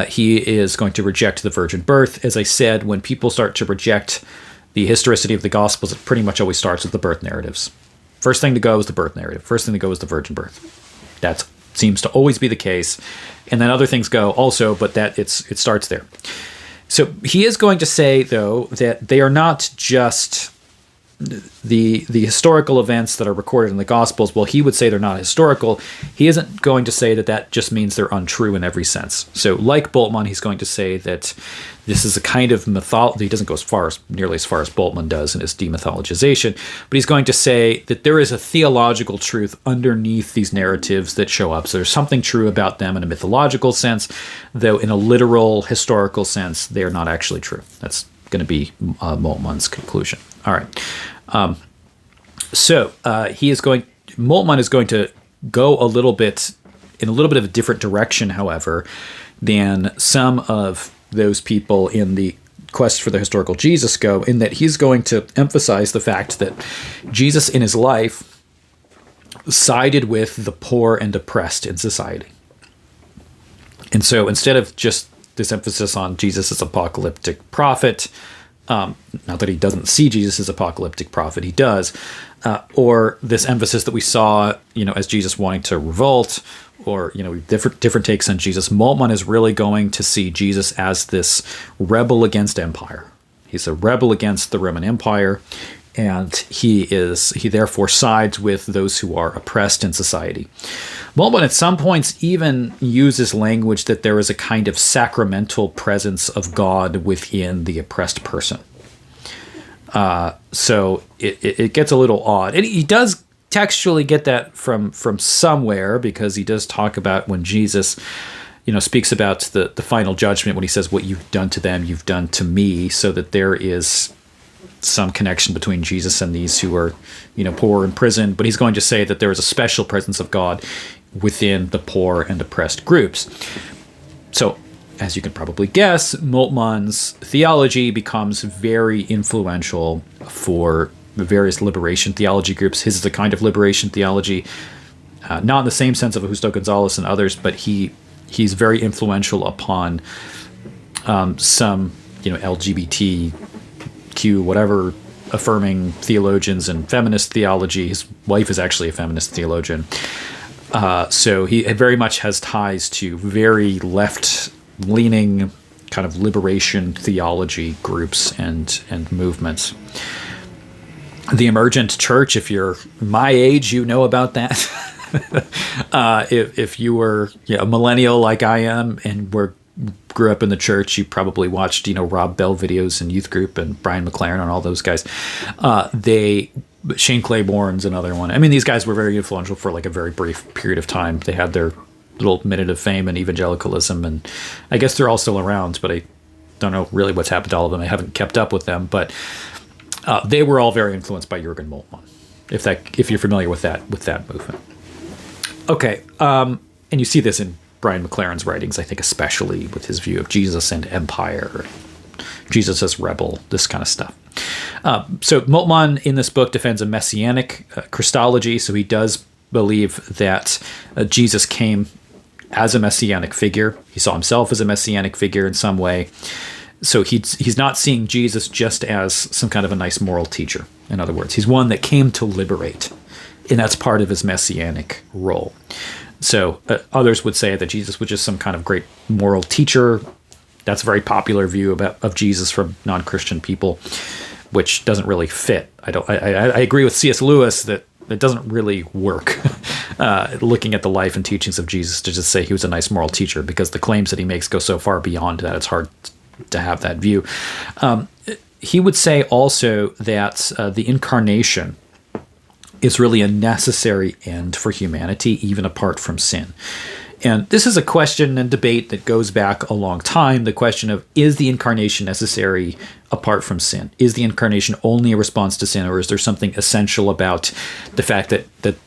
He is going to reject the virgin birth. As I said, when people start to reject the historicity of the Gospels, it pretty much always starts with the birth narratives. First thing to go is the birth narrative. First thing to go is the virgin birth. That seems to always be the case. And then other things go also, but it starts there. So he is going to say, though, that they are not just the historical events that are recorded in the Gospels. Well, he would say they're not historical. He isn't going to say that just means they're untrue in every sense. So like Moltmann, he's going to say that this is a kind of mythology. He doesn't go nearly as far as Moltmann does in his demythologization, but he's going to say that there is a theological truth underneath these narratives that show up. So there's something true about them in a mythological sense, though in a literal historical sense, they're not actually true. That's going to be Moltmann's conclusion. All right. Moltmann is going to go in a little bit of a different direction, however, than some of those people in the quest for the historical Jesus go, in that he's going to emphasize the fact that Jesus in his life sided with the poor and oppressed in society. And so instead of just this emphasis on Jesus as apocalyptic prophet, not that he doesn't see Jesus as apocalyptic prophet, he does, or this emphasis that we saw, as Jesus wanting to revolt, or different takes on Jesus. Moltmann is really going to see Jesus as this rebel against empire. He's a rebel against the Roman Empire, and he therefore sides with those who are oppressed in society. Moltmann at some points even uses language that there is a kind of sacramental presence of God within the oppressed person. So it gets a little odd. And he does textually get that from somewhere, because he does talk about when Jesus speaks about the final judgment, when he says, what you've done to them, you've done to me, so that there is some connection between Jesus and these who are, poor in prison. But he's going to say that there is a special presence of God within the poor and oppressed groups. So, as you can probably guess, Moltmann's theology becomes very influential for the various liberation theology groups. His is a kind of liberation theology, not in the same sense of Justo Gonzalez and others, but he's very influential upon some LGBTQ whatever affirming theologians and feminist theology. His wife is actually a feminist theologian. So he very much has ties to very left-leaning kind of liberation theology groups and movements. The emergent church, if you're my age, you know about that. If you were a millennial like I am and grew up in the church, you probably watched Rob Bell videos in youth group and Brian McLaren and all those guys. Shane Claiborne's another one. I mean, these guys were very influential for like a very brief period of time. They had their little minute of fame in evangelicalism, and I guess they're all still around, but I don't know really what's happened to all of them. I haven't kept up with them, but they were all very influenced by Jurgen Moltmann. if you're familiar with that movement. Okay, and you see this in Brian McLaren's writings, I think, especially with his view of Jesus and empire, Jesus as rebel, this kind of stuff. So Moltmann in this book defends a messianic Christology, so he does believe that Jesus came as a messianic figure. He saw himself as a messianic figure in some way. So he's not seeing Jesus just as some kind of a nice moral teacher. In other words, he's one that came to liberate, and that's part of his messianic role. So others would say that Jesus was just some kind of great moral teacher. That's a very popular view of Jesus from non-Christian people, which doesn't really fit. I agree with C.S. Lewis that it doesn't really work looking at the life and teachings of Jesus to just say he was a nice moral teacher, because the claims that he makes go so far beyond that, it's hard to have that view. He would say also that the incarnation is really a necessary end for humanity, even apart from sin. And this is a question and debate that goes back a long time, the question of, is the incarnation necessary apart from sin? Is the incarnation only a response to sin, or is there something essential about the fact that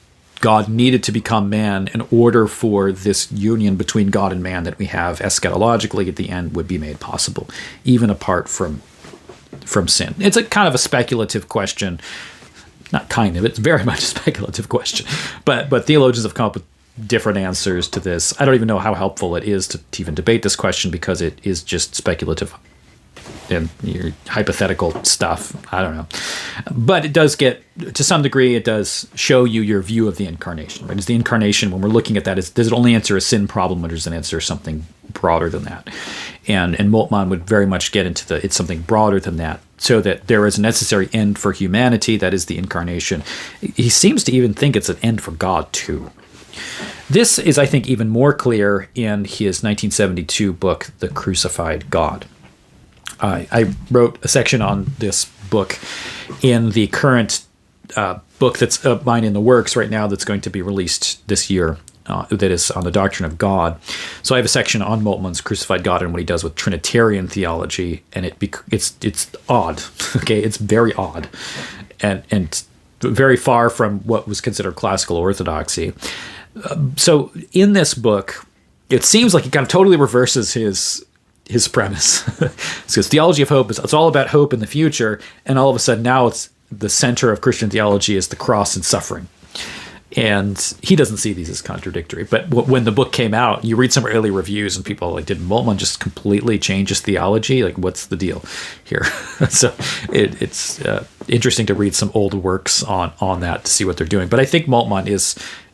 God needed to become man in order for this union between God and man that we have eschatologically at the end would be made possible, even apart from sin? It's a kind of a speculative question. Not kind of, it's very much a speculative question. But theologians have come up with different answers to this. I don't even know how helpful it is to even debate this question, because it is just speculative and hypothetical stuff. I don't know. But it does get, to some degree, it does show you your view of the incarnation. Right? Is the incarnation, when we're looking at that, does it only answer a sin problem, or does it answer something broader than that? And Moltmann would very much get into it's something broader than that, so that there is a necessary end for humanity, that is the incarnation. He seems to even think it's an end for God, too. This is, I think, even more clear in his 1972 book, The Crucified God. I wrote a section on this book in the current book that's mine in the works right now that's going to be released this year, that is on the doctrine of God. So I have a section on Moltmann's Crucified God and what he does with Trinitarian theology, and it's odd. Okay, it's very odd, and very far from what was considered classical orthodoxy. So in this book, it seems like he kind of totally reverses his premise. Because Theology of Hope it's all about hope in the future, and all of a sudden now it's the center of Christian theology is the cross and suffering. And he doesn't see these as contradictory. But when the book came out, you read some early reviews, and people are like, did Moltmann just completely change his theology? Like, what's the deal here? So it's interesting to read some old works on that to see what they're doing. But I think Moltmann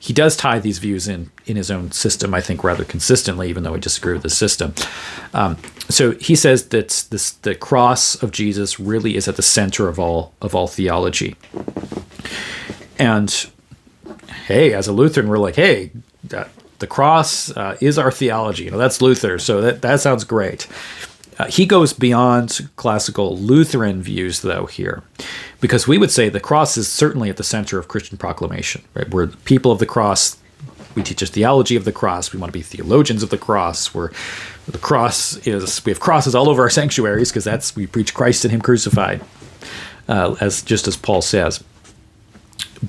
he does tie these views in his own system, I think, rather consistently, even though I disagree with the system. So he says that the cross of Jesus really is at the center of all theology. And hey, as a Lutheran, we're like, hey, the cross is our theology. That's Luther, so that sounds great. He goes beyond classical Lutheran views, though, here, because we would say the cross is certainly at the center of Christian proclamation. Right? We're people of the cross. We teach a theology of the cross. We want to be theologians of the cross. We have crosses all over our sanctuaries, because we preach Christ and Him crucified, just as Paul says.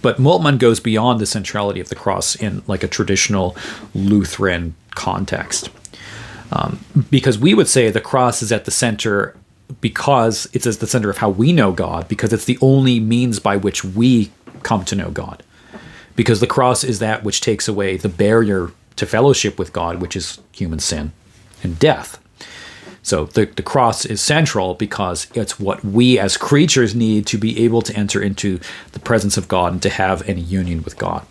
But Moltmann goes beyond the centrality of the cross in like a traditional Lutheran context. Because we would say the cross is at the center because it's at the center of how we know God, because it's the only means by which we come to know God. Because the cross is that which takes away the barrier to fellowship with God, which is human sin and death. So the cross is central because it's what we as creatures need to be able to enter into the presence of God and to have any union with God.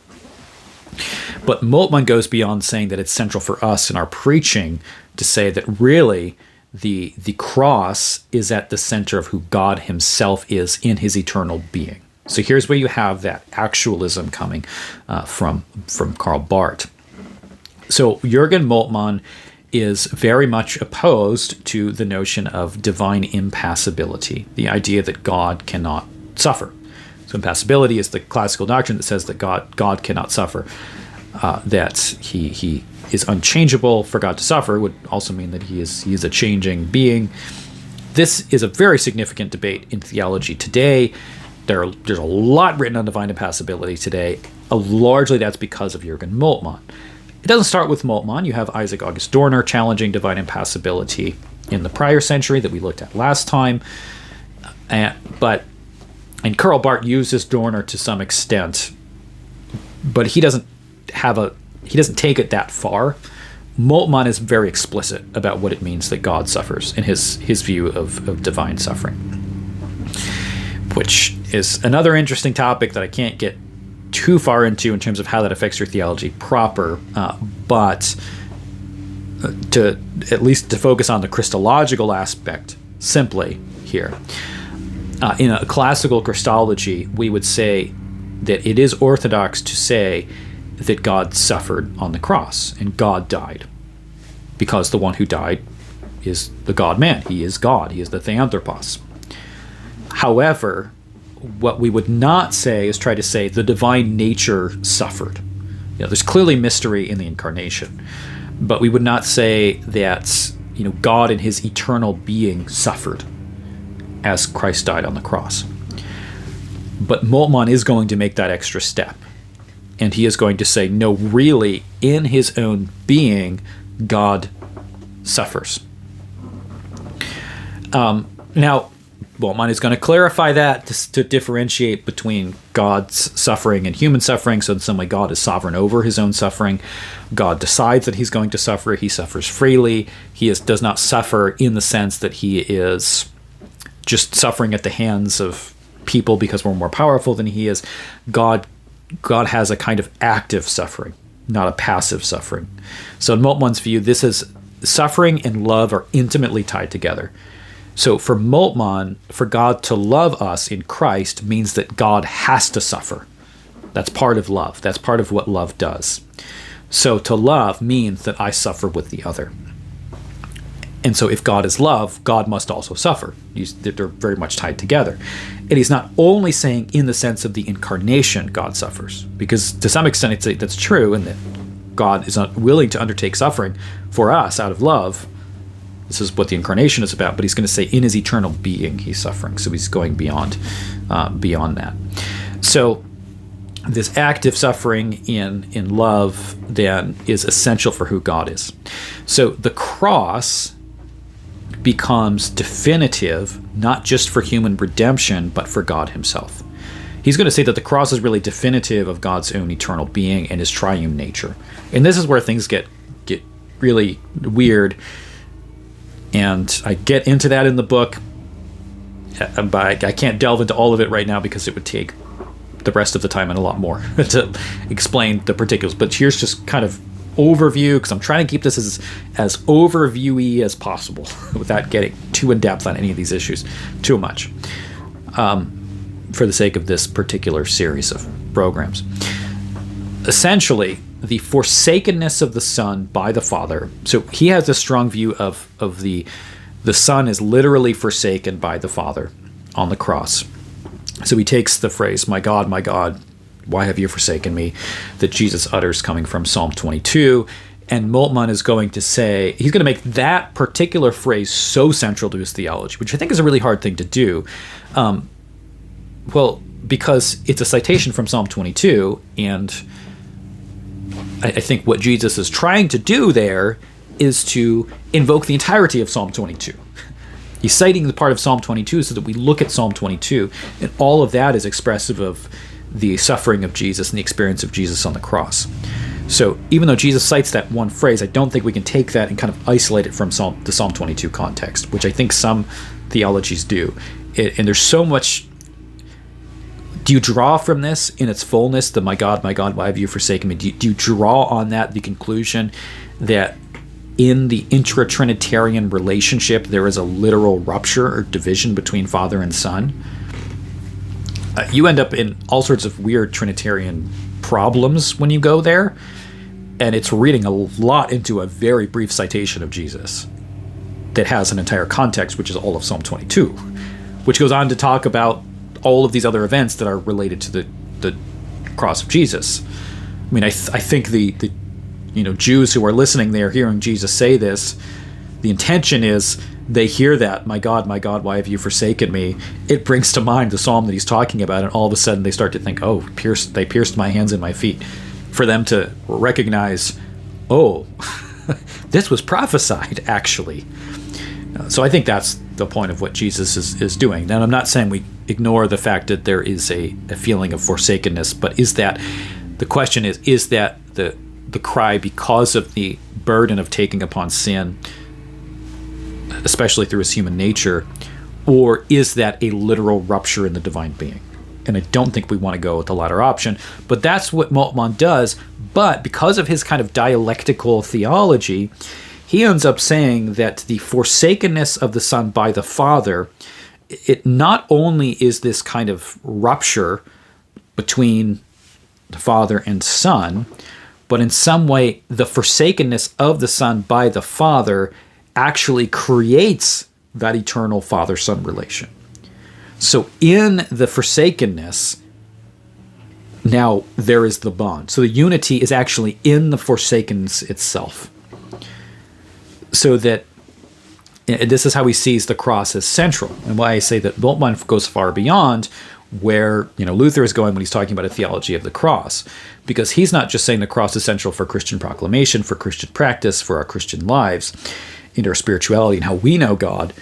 But Moltmann goes beyond saying that it's central for us in our preaching to say that really the cross is at the center of who God Himself is in His eternal being. So here's where you have that actualism coming from Karl Barth. So Jurgen Moltmann is very much opposed to the notion of divine impassibility, the idea that God cannot suffer. So impassibility is the classical doctrine that says that God cannot suffer, that he is unchangeable. For God to suffer would also mean that he is a changing being. This is a very significant debate in theology today. There's a lot written on divine impassibility today. Largely that's because of Jurgen Moltmann. It doesn't start with Moltmann. You have Isaac August Dorner challenging divine impassibility in the prior century that we looked at last time. And Karl Barth uses Dorner to some extent, but he doesn't take it that far. Moltmann is very explicit about what it means that God suffers in his view of divine suffering, which is another interesting topic that I can't get too far into in terms of how that affects your theology proper, but at least to focus on the Christological aspect simply here. In a classical Christology, we would say that it is orthodox to say that God suffered on the cross and God died, because the one who died is the God-man. He is God. He is the Theanthropos. However, what we would not say is try to say the divine nature suffered. There's clearly mystery in the incarnation, but we would not say that God in his eternal being suffered as Christ died on the cross. But Moltmann is going to make that extra step, and he is going to say, no, really, in his own being, God suffers. Now, Moltmann is going to clarify that to differentiate between God's suffering and human suffering. So in some way, God is sovereign over his own suffering. God decides that he's going to suffer. He suffers freely. He does not suffer in the sense that he is just suffering at the hands of people because we're more powerful than he is. God has a kind of active suffering, not a passive suffering. So in Moltmann's view, this is suffering and love are intimately tied together. So for Moltmann, for God to love us in Christ means that God has to suffer. That's part of love. That's part of what love does. So to love means that I suffer with the other. And so if God is love, God must also suffer. They're very much tied together. And he's not only saying in the sense of the incarnation God suffers, because to some extent that's true, and that God is not willing to undertake suffering for us out of love. This is what the incarnation is about, but he's going to say in his eternal being he's suffering. So he's going beyond that. So this active suffering in love then is essential for who God is. So the cross becomes definitive, not just for human redemption, but for God himself. He's going to say that the cross is really definitive of God's own eternal being and his triune nature. And this is where things get really weird. And I get into that in the book, but I can't delve into all of it right now because it would take the rest of the time and a lot more to explain the particulars. But here's just kind of overview, because I'm trying to keep this as overviewy as possible without getting too in depth on any of these issues too much, for the sake of this particular series of programs. Essentially, the forsakenness of the Son by the Father. So he has a strong view of the Son is literally forsaken by the Father on the cross. So he takes the phrase, my God, why have you forsaken me?" that Jesus utters coming from Psalm 22. And Moltmann is going to say, he's going to make that particular phrase so central to his theology, which I think is a really hard thing to do. Because it's a citation from Psalm 22, and I think what Jesus is trying to do there is to invoke the entirety of Psalm 22. He's citing the part of Psalm 22 so that we look at Psalm 22, and all of that is expressive of the suffering of Jesus and the experience of Jesus on the cross. So even though Jesus cites that one phrase, I don't think we can take that and kind of isolate it from the Psalm 22 context, which I think some theologies do. And there's so much. Do you draw from this in its fullness, the my God, why have you forsaken me? Do you draw on that the conclusion that in the intra-Trinitarian relationship there is a literal rupture or division between Father and Son? You end up in all sorts of weird Trinitarian problems when you go there, and it's reading a lot into a very brief citation of Jesus that has an entire context, which is all of Psalm 22, which goes on to talk about all of these other events that are related to the cross of Jesus. I mean, I think the Jews who are listening there, hearing Jesus say this, the intention is they hear that, my God, why have you forsaken me? It brings to mind the psalm that he's talking about, and all of a sudden they start to think, oh, they pierced my hands and my feet. For them to recognize, oh, this was prophesied, actually. So I think that's the point of what Jesus is doing. Now, I'm not saying we ignore the fact that there is a feeling of forsakenness, but the question is that the cry because of the burden of taking upon sin, especially through his human nature, or is that a literal rupture in the divine being? And I don't think we want to go with the latter option, but that's what Moltmann does. But because of his kind of dialectical theology, he ends up saying that the forsakenness of the Son by the Father, it not only is this kind of rupture between the Father and Son, but in some way the forsakenness of the Son by the Father actually creates that eternal Father-Son relation. So in the forsakenness, now there is the bond. So the unity is actually in the forsakenness itself. So that this is how he sees the cross as central. And why I say that Moltmann goes far beyond where Luther is going when he's talking about a theology of the cross. Because he's not just saying the cross is central for Christian proclamation, for Christian practice, for our Christian lives, in our spirituality and how we know God.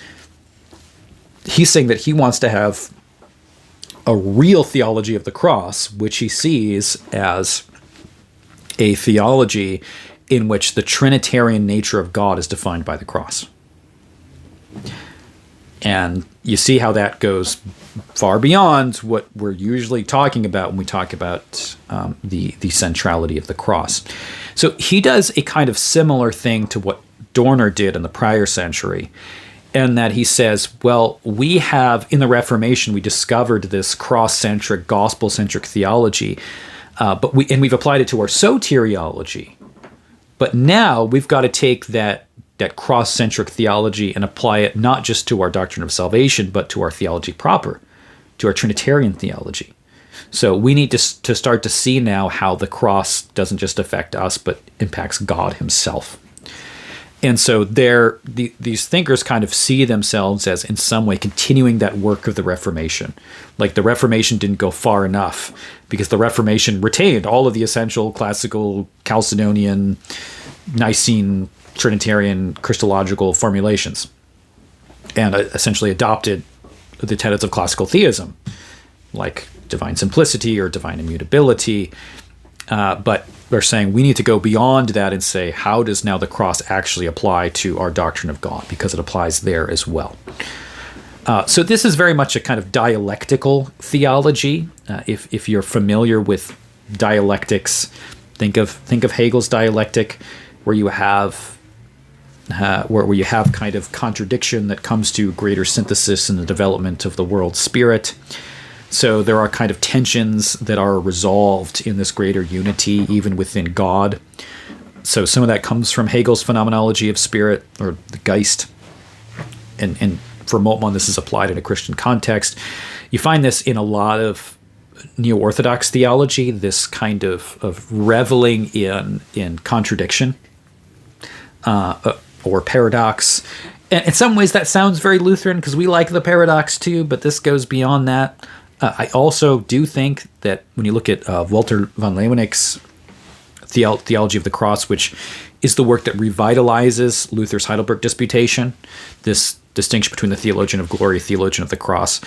He's saying that he wants to have a real theology of the cross, which he sees as a theology in which the Trinitarian nature of God is defined by the cross. And you see how that goes far beyond what we're usually talking about when we talk about the centrality of the cross. So he does a kind of similar thing to what Dorner did in the prior century, and that he says, well, we have, in the Reformation, we discovered this cross-centric, gospel-centric theology, but we've applied it to our soteriology. But now we've got to take that cross-centric theology and apply it not just to our doctrine of salvation, but to our theology proper, to our Trinitarian theology. So we need to start to see now how the cross doesn't just affect us, but impacts God himself. And so these thinkers kind of see themselves as in some way continuing that work of the Reformation. Like the Reformation didn't go far enough because the Reformation retained all of the essential classical Chalcedonian, Nicene, Trinitarian, Christological formulations and essentially adopted the tenets of classical theism, like divine simplicity or divine immutability. But they're saying we need to go beyond that and say, how does now the cross actually apply to our doctrine of God? Because it applies there as well. So this is very much a kind of dialectical theology. If you're familiar with dialectics, think of Hegel's dialectic, where you have kind of contradiction that comes to greater synthesis in the development of the world spirit. So there are kind of tensions that are resolved in this greater unity, even within God. So some of that comes from Hegel's phenomenology of spirit, or the Geist. And for Moltmann, this is applied in a Christian context. You find this in a lot of neo-Orthodox theology, this kind of reveling in contradiction or paradox. And in some ways that sounds very Lutheran because we like the paradox too, but this goes beyond that. I also do think that when you look at Walter von Leeuwenhoek's Theology of the Cross, which is the work that revitalizes Luther's Heidelberg Disputation, this distinction between the theologian of glory, theologian of the cross,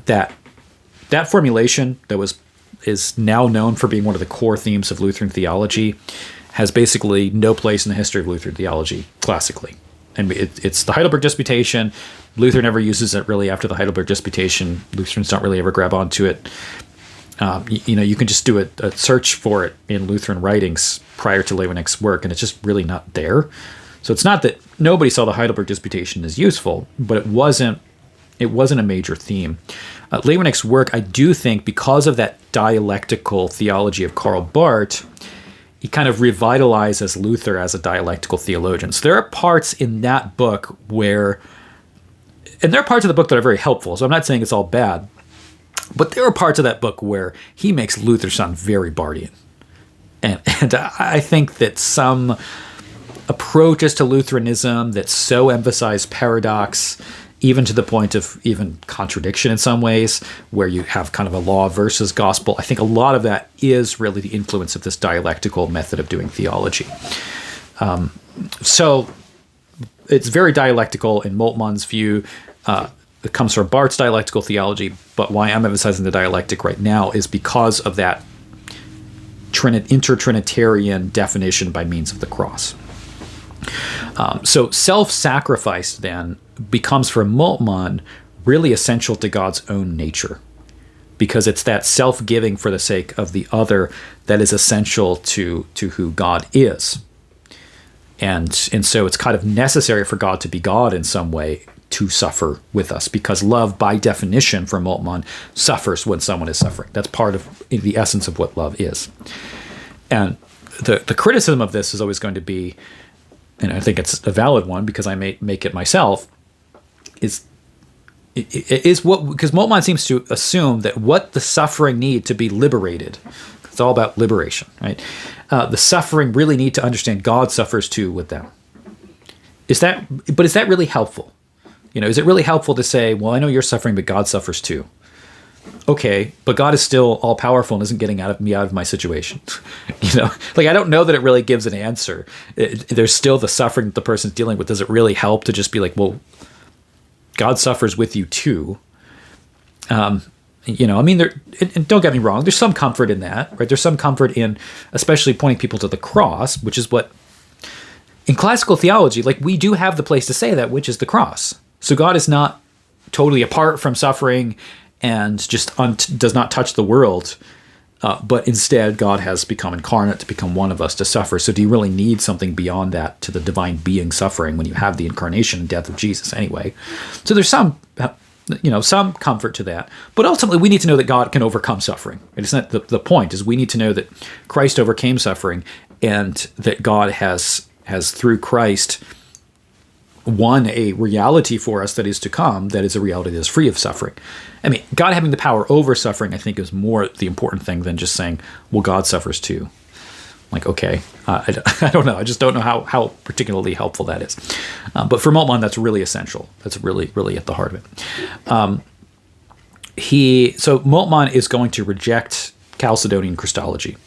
that formulation that is now known for being one of the core themes of Lutheran theology has basically no place in the history of Lutheran theology classically. And it's the Heidelberg Disputation. Luther never uses it really after the Heidelberg Disputation. Lutherans don't really ever grab onto it. You can just do a search for it in Lutheran writings prior to Leeuwenhoek's work, and it's just really not there. So it's not that nobody saw the Heidelberg Disputation as useful, but it wasn't a major theme. Leeuwenhoek's work, I do think, because of that dialectical theology of Karl Barth, he kind of revitalizes Luther as a dialectical theologian. So there are parts in that book and there are parts of the book that are very helpful, so I'm not saying it's all bad, but there are parts of that book where he makes Luther sound very Barthian. And I think that some approaches to Lutheranism that so emphasize paradox, even to the point of even contradiction in some ways, where you have kind of a law versus gospel. I think a lot of that is really the influence of this dialectical method of doing theology. So it's very dialectical in Moltmann's view. It comes from Barth's dialectical theology, but why I'm emphasizing the dialectic right now is because of that inter-Trinitarian definition by means of the cross. So self-sacrifice then becomes for Moltmann really essential to God's own nature, because it's that self-giving for the sake of the other that is essential to who God is. And so it's kind of necessary for God to be God in some way to suffer with us, because love, by definition, for Moltmann, suffers when someone is suffering. That's part of the essence of what love is. And the criticism of this is always going to be, and I think it's a valid one because I may make it myself, is what, because Moltmann seems to assume that what the suffering need to be liberated, it's all about liberation, right? The suffering really need to understand God suffers too with them. Is that really helpful? Is it really helpful to say, well, I know you're suffering, but God suffers too? Okay, but God is still all powerful and isn't getting me out of my situation. I don't know that it really gives an answer. There's still the suffering that the person's dealing with. Does it really help to just be like, well, God suffers with you too? And don't get me wrong, there's some comfort in that, right? There's some comfort in especially pointing people to the cross, which is what, in classical theology, we do have the place to say that, which is the cross. So God is not totally apart from suffering and just does not touch the world, but instead God has become incarnate to become one of us to suffer. So do you really need something beyond that to the divine being suffering when you have the incarnation and death of Jesus anyway? So there's some comfort to that. But ultimately, we need to know that God can overcome suffering. It's not the point is we need to know that Christ overcame suffering and that God has through Christ won a reality for us that is to come, that is a reality that is free of suffering. I mean, God having the power over suffering, I think, is more the important thing than just saying, well, God suffers too. Okay, I don't know. I just don't know how particularly helpful that is. But for Moltmann, that's really essential. That's really, really at the heart of it. So Moltmann is going to reject Chalcedonian Christology.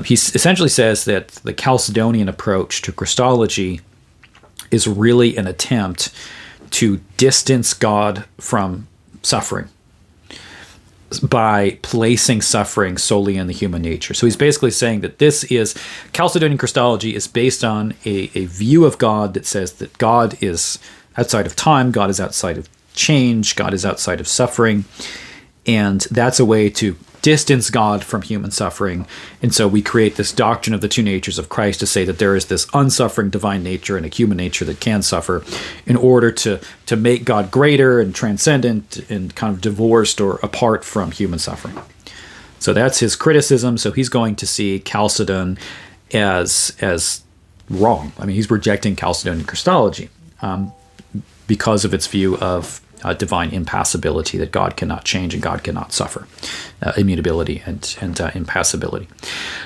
He essentially says that the Chalcedonian approach to Christology is really an attempt to distance God from suffering by placing suffering solely in the human nature. So he's basically saying that Chalcedonian Christology is based on a view of God that says that God is outside of time, God is outside of change, God is outside of suffering, and that's a way to distance God from human suffering. And so we create this doctrine of the two natures of Christ to say that there is this unsuffering divine nature and a human nature that can suffer in order to make God greater and transcendent and kind of divorced or apart from human suffering. So that's his criticism. So he's going to see Chalcedon as wrong. I mean, he's rejecting Chalcedonian Christology because of its view of divine impassibility, that God cannot change and God cannot suffer, immutability and impassibility.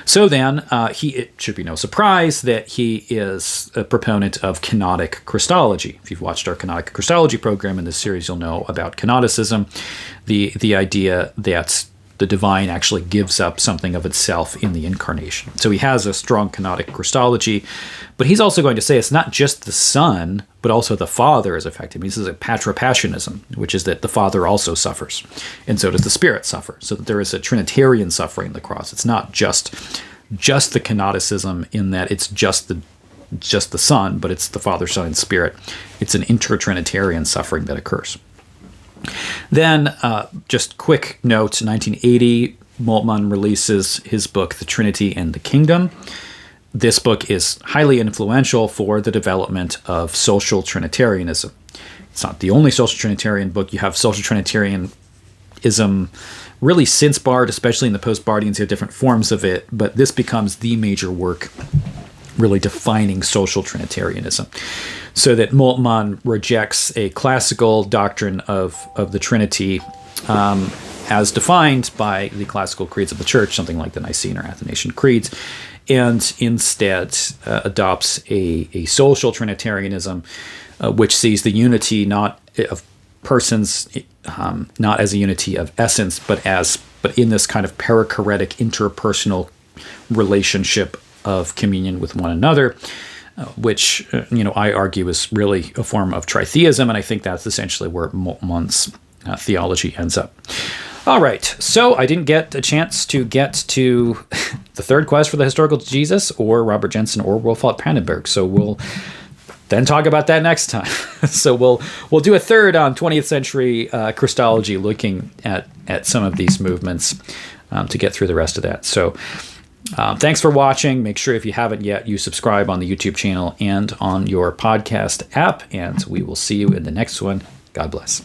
So then, it should be no surprise that he is a proponent of kenotic Christology. If you've watched our kenotic Christology program in this series, you'll know about kenoticism, the idea that the divine actually gives up something of itself in the incarnation. So he has a strong kenotic Christology, but he's also going to say it's not just the Son, but also the Father is affected. This is a patripassionism, which is that the Father also suffers, and so does the Spirit suffer. So that there is a Trinitarian suffering in the cross. It's not just the kenoticism in that it's just the Son, but it's the Father, Son, and Spirit. It's an inter-Trinitarian suffering that occurs. Then, just quick note, 1980, Moltmann releases his book, The Trinity and the Kingdom. This book is highly influential for the development of social Trinitarianism. It's not the only social Trinitarian book. You have social Trinitarianism really since Barth, especially in the post-Barthians, you have different forms of it, but this becomes the major work really defining social Trinitarianism. So that Moltmann rejects a classical doctrine of the Trinity as defined by the classical creeds of the Church, something like the Nicene or Athanasian creeds, and instead adopts a social Trinitarianism, which sees the unity not of persons, not as a unity of essence, but in this kind of perichoretic interpersonal relationship of communion with one another, which I argue is really a form of tritheism, and I think that's essentially where Moltmann's theology ends up. All right, so I didn't get a chance to get to the third quest for the historical Jesus, or Robert Jenson, or Wolfhart Pannenberg, so we'll then talk about that next time. So we'll do a third on 20th century Christology, looking at some of these movements to get through the rest of that. So thanks for watching. Make sure if you haven't yet, you subscribe on the YouTube channel and on your podcast app, and we will see you in the next one. God bless.